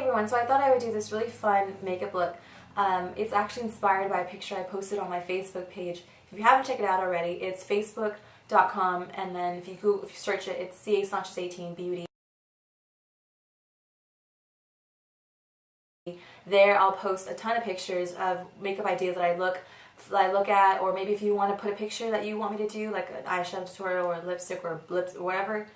everyone, so I thought I would do this really fun makeup look. It's actually inspired by a picture I posted on my Facebook page. If you haven't checked it out already, it's facebook.com, and then if you search it, it's CA/18 Beauty. There I'll post a ton of pictures of makeup ideas that I look at, or maybe if you want to put a picture that you want me to do, like an eyeshadow tutorial or lipstick or lips or whatever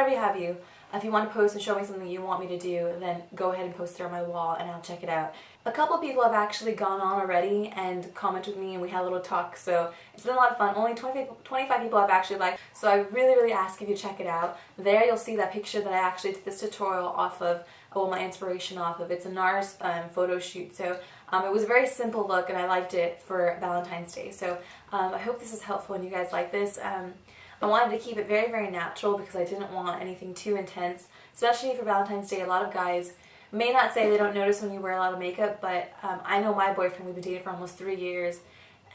you have you. If you want to post and show me something you want me to do, then go ahead and post it on my wall and I'll check it out. A couple of people have actually gone on already and commented with me, and we had a little talk, so it's been a lot of fun. Only 25 people have actually liked, so I really ask you to check it out. There you'll see that picture that I actually did this tutorial off of, well, my inspiration off of. It's a Nars photo shoot, so it was a very simple look and I liked it for Valentine's Day. So I hope this is helpful and you guys like this. I wanted to keep it very natural because I didn't want anything too intense, especially for Valentine's Day. A lot of guys may not say they don't notice when you wear a lot of makeup, but I know my boyfriend, we've been dating for almost 3 years,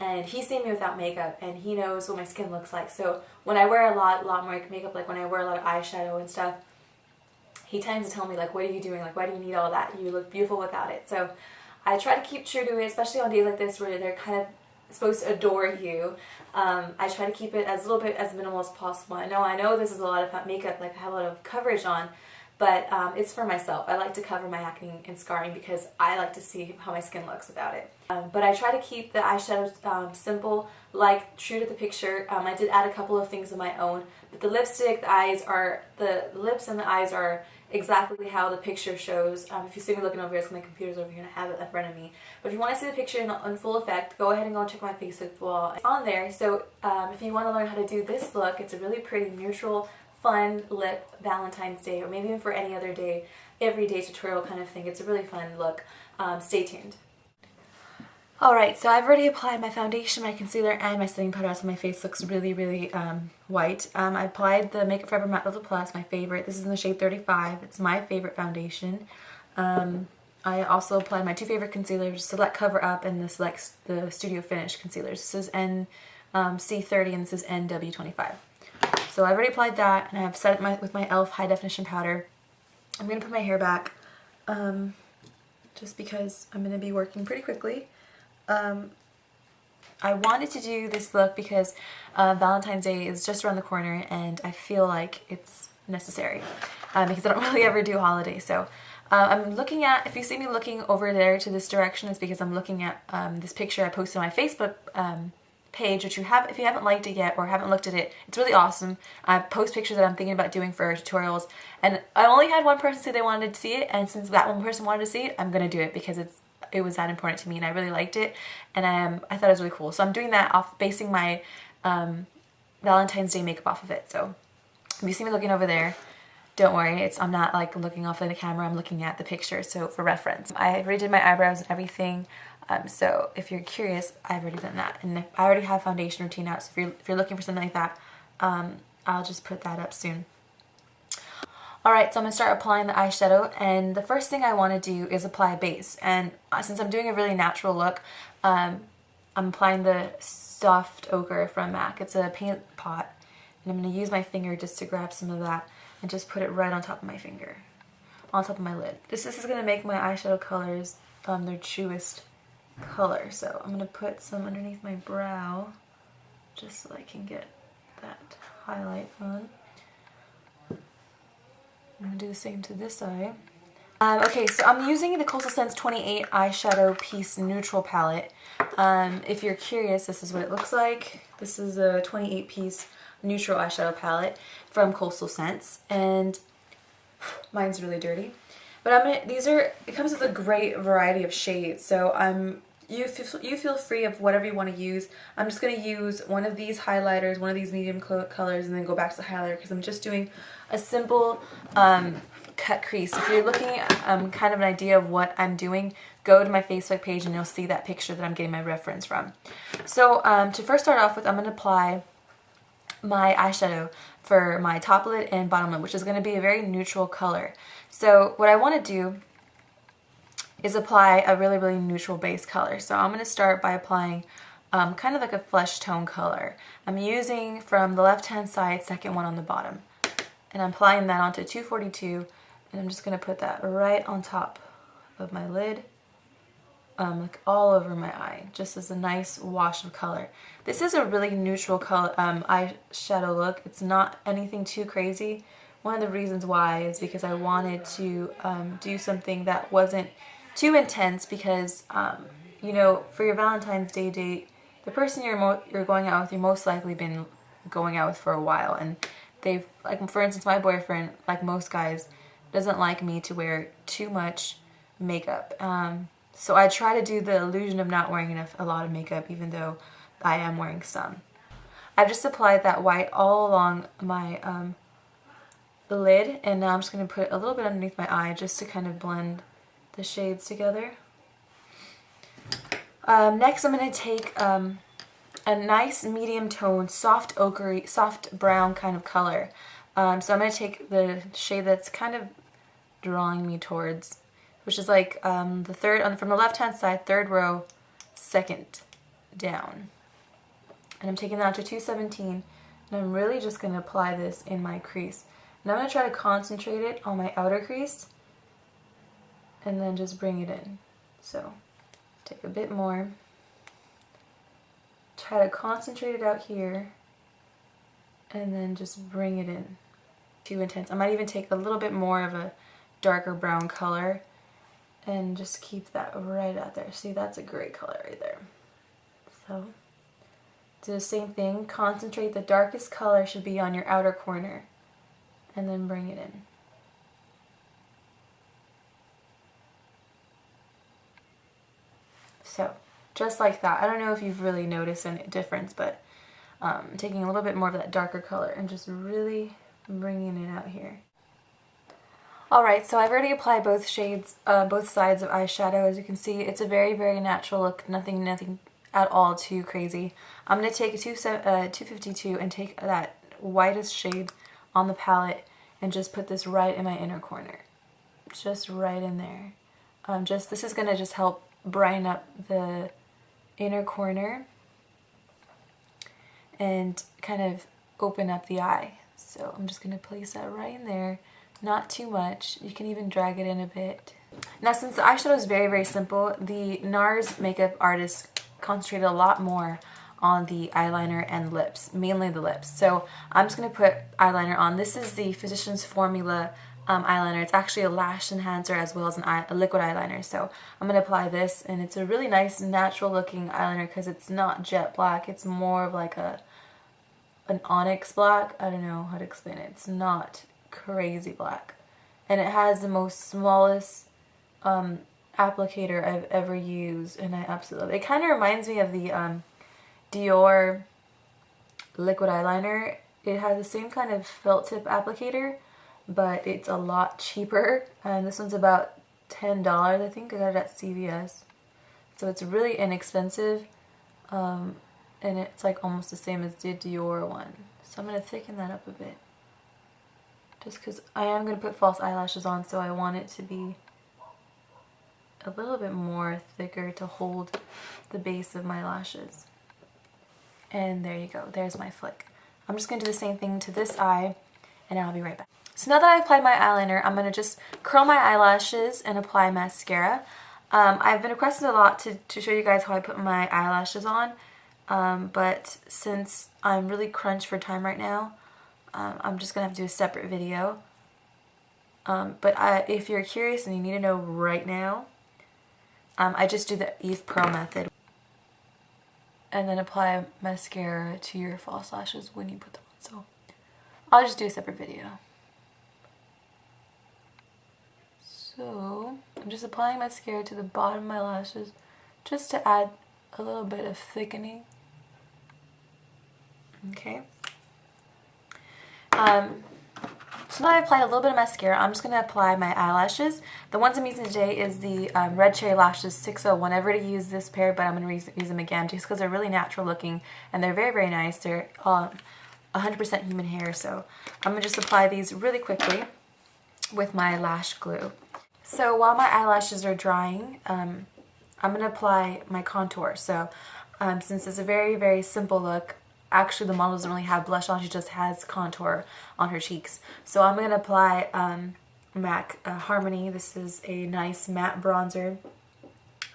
and he's seen me without makeup and he knows what my skin looks like. So when I wear a lot more makeup, like when I wear a lot of eyeshadow and stuff, he tends to tell me, like, what are you doing? Like, why do you need all that? You look beautiful without it. So I try to keep true to it, especially on days like this where they're kind of supposed to adore you. I try to keep it as little bit as minimal as possible. I know this is a lot of makeup, like I have a lot of coverage on, but it's for myself. I like to cover my acne and scarring because I like to see how my skin looks without it. But I try to keep the eyeshadow simple, like true to the picture. I did add a couple of things of my own, but the lipstick, the lips and the eyes are exactly how the picture shows. If you see me looking over here, it's my computer's over here and I have it in front of me. But if you want to see the picture in full effect, go ahead and go check my Facebook wall. It's on there. So if you want to learn how to do this look, it's a really pretty, neutral, fun lip Valentine's Day, or maybe even for any other day, everyday tutorial kind of thing. It's a really fun look. Stay tuned. Alright, so I've already applied my foundation, my concealer, and my setting powder, so my face looks really white. I applied the Makeup Forever Matte Level Plus, my favorite. This is in the shade 35. It's my favorite foundation. I also applied my two favorite concealers, Select Cover Up and the Studio Finish concealers. This is NC30 and this is NW25. So I've already applied that, and I've set it with my e.l.f. High Definition Powder. I'm going to put my hair back just because I'm going to be working pretty quickly. I wanted to do this look because Valentine's Day is just around the corner and I feel like it's necessary because I don't really ever do holidays. So I'm looking at, if you see me looking over there to this direction, it's because I'm looking at this picture I posted on my Facebook page, which if you haven't liked it yet or haven't looked at it, it's really awesome. I post pictures that I'm thinking about doing for tutorials, and I only had one person say they wanted to see it, and since that one person wanted to see it, I'm going to do it because it was that important to me and I really liked it, and I thought it was really cool. So I'm doing that basing my Valentine's Day makeup off of it. So if you see me looking over there, don't worry, I'm not like looking off in the camera, I'm looking at the picture, so for reference. I already did my eyebrows and everything, so if you're curious, I've already done that. And I already have foundation routine out, so if you're looking for something like that, I'll just put that up soon. Alright, so I'm going to start applying the eyeshadow, and the first thing I want to do is apply a base. And since I'm doing a really natural look, I'm applying the Soft Ochre from MAC. It's a paint pot, and I'm going to use my finger just to grab some of that and just put it right on top of my finger, on top of my lid. This is going to make my eyeshadow colors their truest color. So I'm going to put some underneath my brow just so I can get that highlight on. I'm going to do the same to this eye. Okay, so I'm using the Coastal Scents 28 eyeshadow piece neutral palette. If you're curious, this is what it looks like. This is a 28 piece neutral eyeshadow palette from Coastal Scents, and mine's really dirty. But it comes with a great variety of shades, so you feel free of whatever you want to use. I'm just going to use one of these highlighters, one of these medium colors, and then go back to the highlighter because I'm just doing a simple cut crease. If you're looking at kind of an idea of what I'm doing, go to my Facebook page and you'll see that picture that I'm getting my reference from. So to first start off with, I'm going to apply my eyeshadow for my top lid and bottom lid, which is going to be a very neutral color. So what I want to do is apply a really neutral base color. So I'm going to start by applying kind of like a flesh tone color. I'm using from the left hand side, second one on the bottom. And I'm applying that onto 242, and I'm just going to put that right on top of my lid, like all over my eye, just as a nice wash of color. This is a really neutral color eyeshadow look. It's not anything too crazy. One of the reasons why is because I wanted to do something that wasn't too intense because, you know, for your Valentine's Day date, the person you're going out with, you've most likely been going out with for a while, and they've, like for instance, my boyfriend, like most guys, doesn't like me to wear too much makeup. So I try to do the illusion of not wearing a lot of makeup, even though I am wearing some. I've just applied that white all along my the lid, and now I'm just going to put a little bit underneath my eye just to kind of blend the shades together. Next I'm going to take a nice medium tone, soft ochre, soft brown kind of color. So I'm going to take the shade that's kind of drawing me towards, which is like the third, from the left hand side, third row, second down. And I'm taking that to 217, and I'm really just going to apply this in my crease. And I'm going to try to concentrate it on my outer crease, and then just bring it in. So take a bit more, try to concentrate it out here, and then just bring it in. Too intense. I might even take a little bit more of a darker brown color and just keep that right out there. See, that's a great color right there. So do the same thing, concentrate, the darkest color should be on your outer corner, and then bring it in. So just like that. I don't know if you've really noticed any difference, but taking a little bit more of that darker color and just really bringing it out here. Alright, so I've already applied both shades, both sides of eyeshadow. As you can see, it's a very, very natural look, nothing at all too crazy. I'm going to take a 252 and take that whitest shade on the palette and just put this right in my inner corner. Just right in there. This is going to just help brighten up the inner corner and kind of open up the eye. So I'm just going to place that right in there. Not too much. You can even drag it in a bit. Now, since the eyeshadow is very, very simple, the NARS makeup artist concentrated a lot more on the eyeliner and lips, mainly the lips. So I'm just going to put eyeliner on. This is the Physicians Formula eyeliner. It's actually a lash enhancer as well as a liquid eyeliner. So I'm going to apply this, and it's a really nice natural looking eyeliner because it's not jet black. It's more of like an onyx black. I don't know how to explain it. It's not crazy black, and it has the most smallest applicator I've ever used, and I absolutely love it. It kind of reminds me of the Dior liquid eyeliner. It has the same kind of felt tip applicator, but it's a lot cheaper, and this one's about $10. I think I got it at CVS, so it's really inexpensive, and it's like almost the same as the Dior one. So I'm going to thicken that up a bit, just because I am going to put false eyelashes on, so I want it to be a little bit more thicker to hold the base of my lashes. And there you go, there's my flick. I'm just going to do the same thing to this eye, and I'll be right back. So now that I've applied my eyeliner, I'm going to just curl my eyelashes and apply mascara. I've been requested a lot to show you guys how I put my eyelashes on, but since I'm really crunched for time right now, I'm just going to have to do a separate video. But if you're curious and you need to know right now, I just do the Eve Pro method. And then apply mascara to your false lashes when you put them on. So I'll just do a separate video. So I'm just applying mascara to the bottom of my lashes just to add a little bit of thickening. Okay. So now I've applied a little bit of mascara, I'm just going to apply my eyelashes. The ones I'm using today is the Red Cherry Lashes 601. I've already used this pair, but I'm going to use them again just because they're really natural looking and they're very, very nice. They're 100% human hair, so I'm going to just apply these really quickly with my lash glue. So while my eyelashes are drying, I'm going to apply my contour. So since it's a very, very simple look, actually the model doesn't really have blush on, she just has contour on her cheeks. So I'm going to apply MAC Harmony. This is a nice matte bronzer.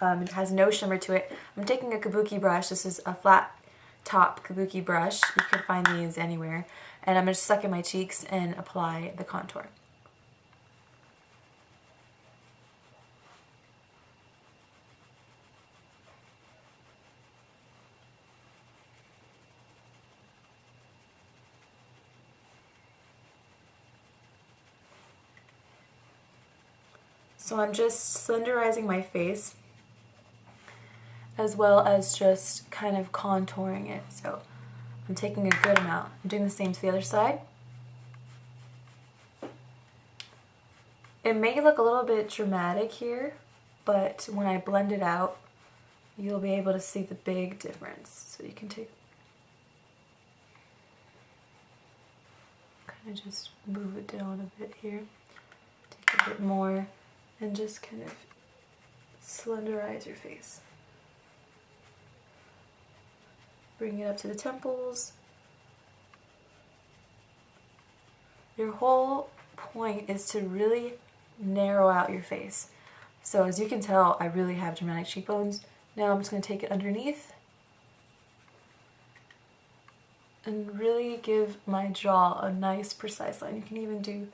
It has no shimmer to it. I'm taking a kabuki brush. This is a flat top kabuki brush. You can find these anywhere. And I'm going to suck in my cheeks and apply the contour. So I'm just slenderizing my face as well as just kind of contouring it. So I'm taking a good amount. I'm doing the same to the other side. It may look a little bit dramatic here, but when I blend it out, you'll be able to see the big difference. So you can kind of just move it down a bit here. Take a bit more and just kind of slenderize your face. Bring it up to the temples. Your whole point is to really narrow out your face. So as you can tell, I really have dramatic cheekbones. Now I'm just going to take it underneath and really give my jaw a nice precise line. You can even do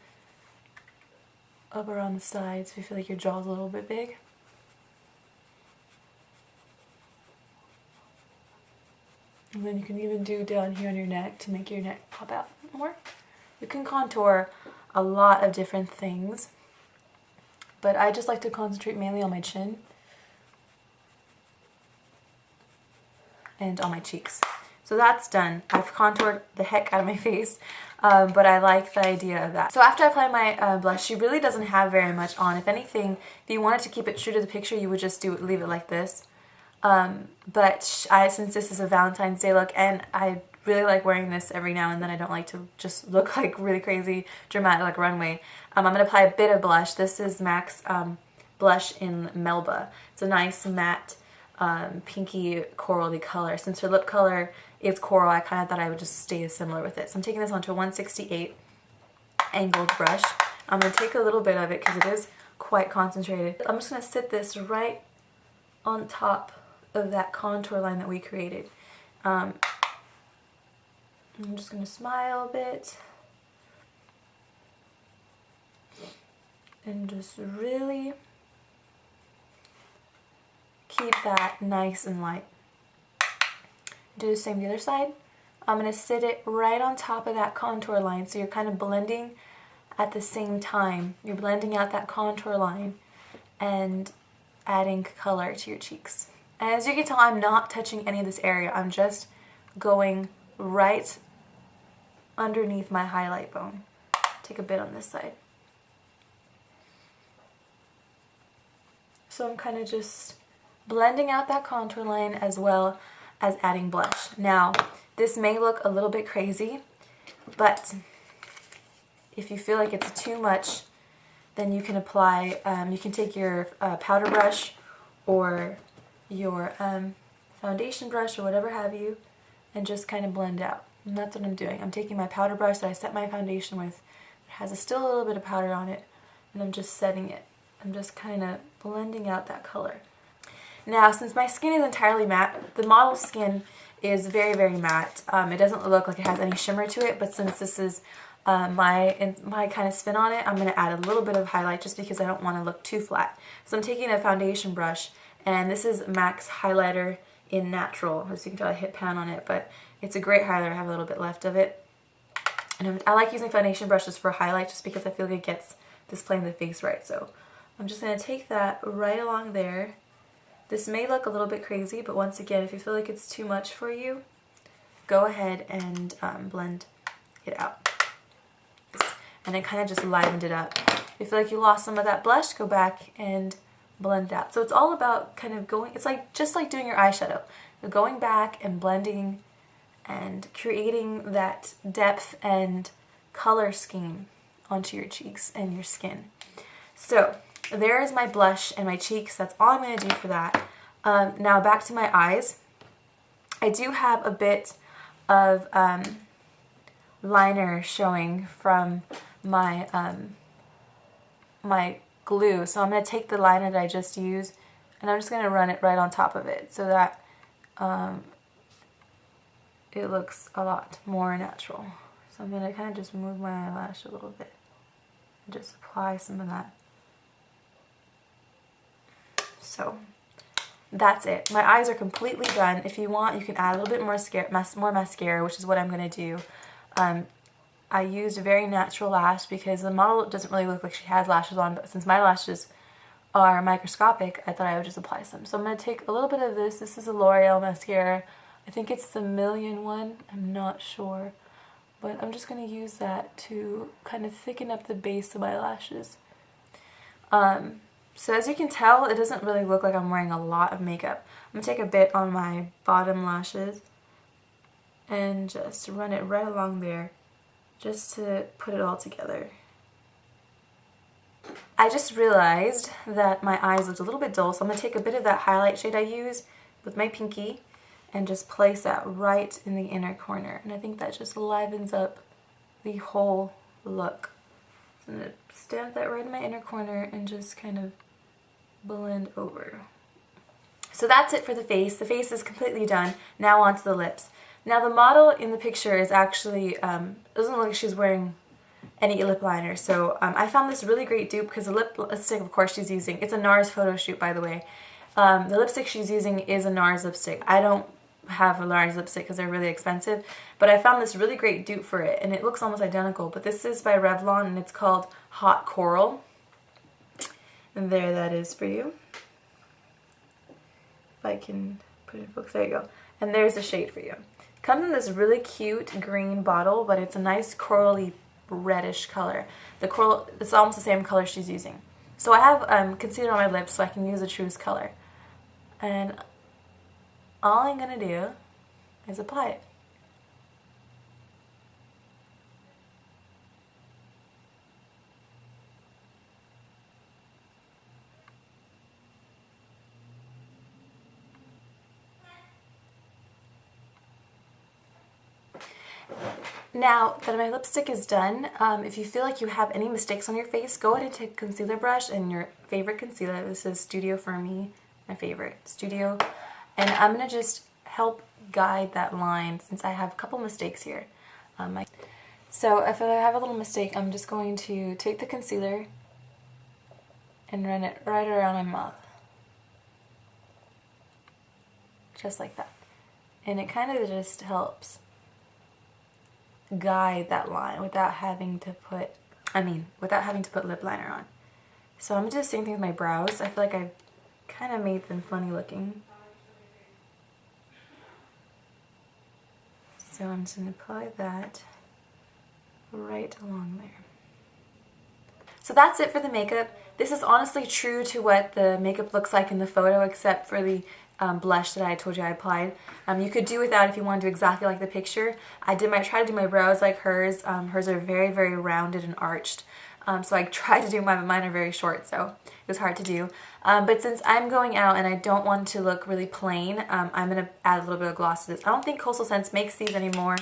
up around the sides if you feel like your jaw's a little bit big. And then you can even do down here on your neck to make your neck pop out more. You can contour a lot of different things, but I just like to concentrate mainly on my chin and on my cheeks. So that's done. I've contoured the heck out of my face, but I like the idea of that. So after I apply my blush, she really doesn't have very much on. If anything, if you wanted to keep it true to the picture, you would just leave it like this. But since this is a Valentine's Day look, and I really like wearing this every now and then, I don't like to just look like really crazy, dramatic, like runway. I'm going to apply a bit of blush. This is MAC's blush in Melba. It's a nice matte pinky corally color. Since her lip color is coral, I kind of thought I would just stay similar with it. So I'm taking this onto a 168 angled brush. I'm going to take a little bit of it because it is quite concentrated. I'm just going to sit this right on top of that contour line that we created. I'm just going to smile a bit and just really keep that nice and light. Do the same the other side. I'm going to sit it right on top of that contour line, so you're kind of blending at the same time. You're blending out that contour line and adding color to your cheeks. And as you can tell, I'm not touching any of this area. I'm just going right underneath my highlight bone. Take a bit on this side. So I'm kind of just blending out that contour line as well as adding blush. Now, this may look a little bit crazy, but if you feel like it's too much, then you can apply, you can take your powder brush or your foundation brush or whatever have you and just kind of blend out. And that's what I'm doing. I'm taking my powder brush that I set my foundation with. It has still a little bit of powder on it, and I'm just setting it. I'm just kind of blending out that color. Now, since my skin is entirely matte, the model's skin is very, very matte. It doesn't look like it has any shimmer to it, but since this is my kind of spin on it, I'm going to add a little bit of highlight just because I don't want to look too flat. So I'm taking a foundation brush, and this is MAC's highlighter in Natural. As you can tell, I hit pan on it, but it's a great highlighter. I have a little bit left of it. And I like using foundation brushes for highlight just because I feel like it gets displaying the face right. So I'm just going to take that right along there. This may look a little bit crazy, but once again, if you feel like it's too much for you, go ahead and blend it out. And it kind of just livened it up. If you feel like you lost some of that blush, go back and blend it out. So it's all about kind of going, it's like just like doing your eyeshadow. You're going back and blending and creating that depth and color scheme onto your cheeks and your skin. So there is my blush and my cheeks. That's all I'm going to do for that. Now back to my eyes. I do have a bit of liner showing from my my glue. So I'm going to take the liner that I just used and I'm just going to run it right on top of it so that it looks a lot more natural. So I'm going to kind of just move my eyelash a little bit and just apply some of that. So that's it. My eyes are completely done. If you want, you can add a little bit more mascara, which is what I'm going to do. I used a very natural lash because the model doesn't really look like she has lashes on, but since my lashes are microscopic, I thought I would just apply some. So I'm going to take a little bit of this. This is a L'Oreal mascara. I think it's the Million one. I'm not sure. But I'm just going to use that to kind of thicken up the base of my lashes. So as you can tell, it doesn't really look like I'm wearing a lot of makeup. I'm going to take a bit on my bottom lashes and just run it right along there just to put it all together. I just realized that my eyes looked a little bit dull, so I'm going to take a bit of that highlight shade I used with my pinky and just place that right in the inner corner. And I think that just livens up the whole look. So I'm going to stamp that right in my inner corner and just kind of blend over. So that's it for the face. The face is completely done. Now onto the lips. Now the model in the picture is actually, doesn't look like she's wearing any lip liner. So I found this really great dupe because the lipstick, of course, she's using, it's a NARS photo shoot, by the way. The lipstick she's using is a NARS lipstick. I don't have a NARS lipstick because they're really expensive, but I found this really great dupe for it, and it looks almost identical. But this is by Revlon, and it's called Hot Coral. And there that is for you. If I can put it in focus, there you go. And there's the shade for you. It comes in this really cute green bottle, but it's a nice corally reddish color. The coral, it's almost the same color she's using. So I have concealer on my lips so I can use a true's color. And all I'm going to do is apply it. Now that my lipstick is done, if you feel like you have any mistakes on your face, go ahead and take a concealer brush and your favorite concealer. This is Studio for me, my favorite, Studio. And I'm going to just help guide that line since I have a couple mistakes here. So if I have a little mistake, I'm just going to take the concealer and run it right around my mouth. Just like that. And it kind of just helps guide that line without having to put, lip liner on. So I'm going to do the same thing with my brows. I feel like I've kind of made them funny looking. So I'm just going to apply that right along there. So that's it for the makeup. This is honestly true to what the makeup looks like in the photo, except for the blush that I told you I applied. You could do without if you want to do exactly like the picture. I try to do my brows like hers. Hers are very, very rounded and arched. So I tried to do mine are very short, so it was hard to do. But since I'm going out and I don't want to look really plain, I'm going to add a little bit of gloss to this. I don't think Coastal Scents makes these anymore,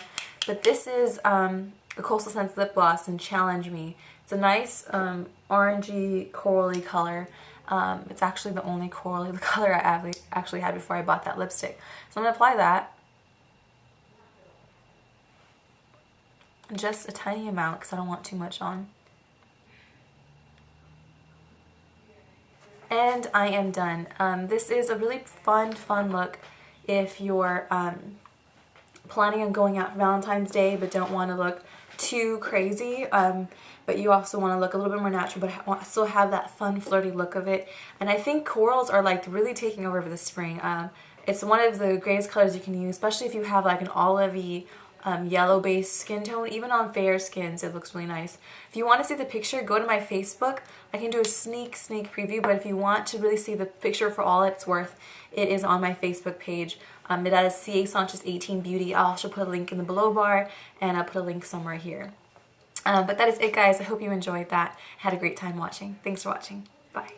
but this is the Coastal Scents lip gloss in Challenge Me. It's a nice orangey, corally color. It's actually the only corally color I actually had before I bought that lipstick. So I'm going to apply that. Just a tiny amount because I don't want too much on. And I am done. This is a really fun look if you're planning on going out for Valentine's Day but don't want to look too crazy, but you also want to look a little bit more natural but still have that fun flirty look of it. And I think corals are like really taking over for the spring. It's one of the greatest colors you can use, especially if you have like an olivey yellow based skin tone. Even on fair skins it looks really nice. If you want to see the picture, go to my Facebook. I can do a sneak preview, but if you want to really see the picture for all it's worth, it is on my Facebook page. That is CA Sanchez 18 Beauty. I'll also put a link in the below bar, and I'll put a link somewhere here. But that is it, guys. I hope you enjoyed that. Had a great time watching. Thanks for watching. Bye.